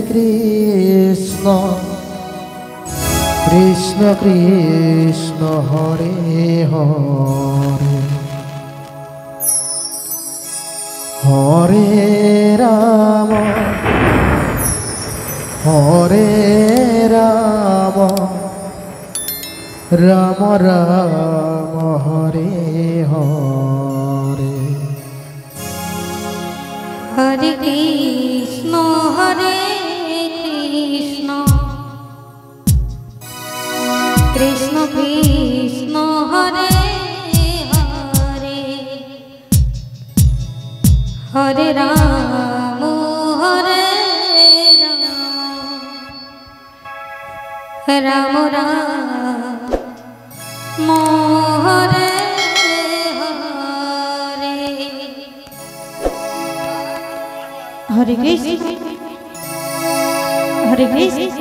Krishna Krishna Krishna Hare Hare Hare Ram Ram Ram Hare Hare Hare Krishna Krishna Krishna Hare Hare Hare Ram Ram Ram Hare Hare Hare Krishna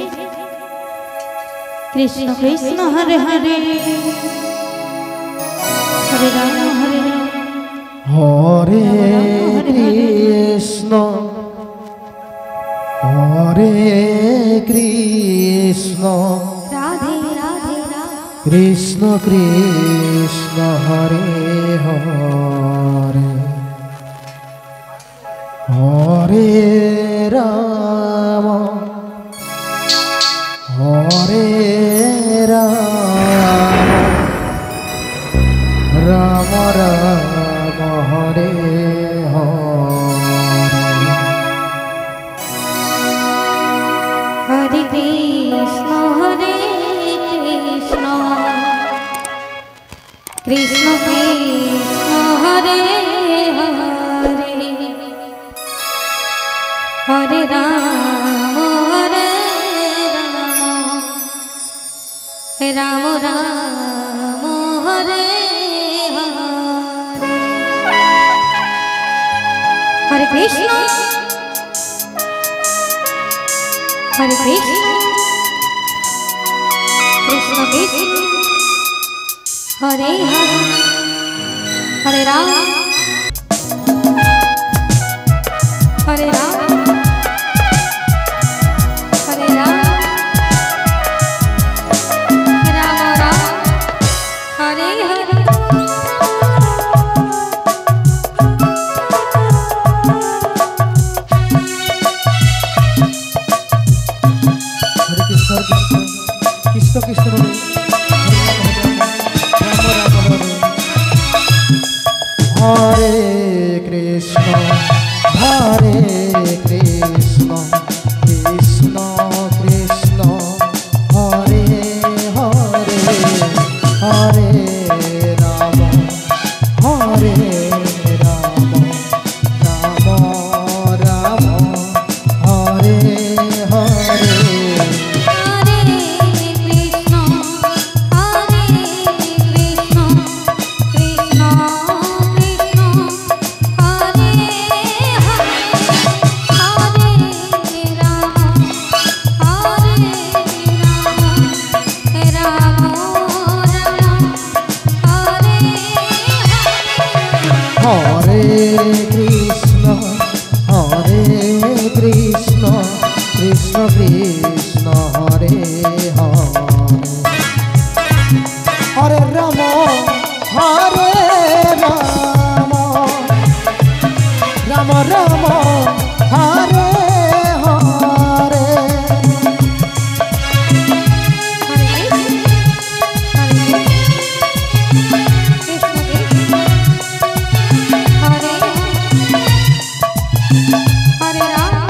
Krishna Krishna Hare Hare Hare Ram Hare Krishna Hare Krishna Radhe Radhe Krishna Krishna Hare Hare Hare Ram Ram Ram Hare Hare Hare Krishna Krishna Krishna Hare Hare Hare Ram Ram Ram Hare Hare Hare Krishna Krishna Krishna Hare Hare Hare Ram Hare Ram Hare Ram Ram Ram Hare Hare Krishna Krishna Hare Krishna Hare Krishna Krishna Krishna Hare Hare Hare Ram Hare Ram Ram Ram Hare Hare Hare Krishna Krishna Krishna Hare Hare Hare Ram Ram Ram Hare Hare Hare Ram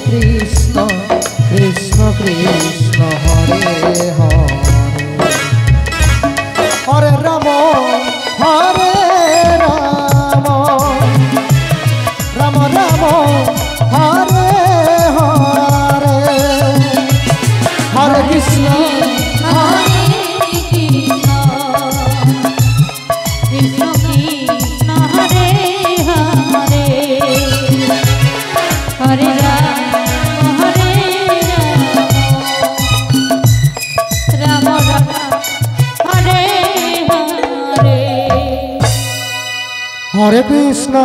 Krishna Krishna Krishna Hare Hare Hare Ram Hare Ram Ram Ram Hare Hare Hare Krishna Hare Krishna Krishna Krishna Hare Hare Hare Ram Hare Ram Ram Ram Hare Hare Hare Krishna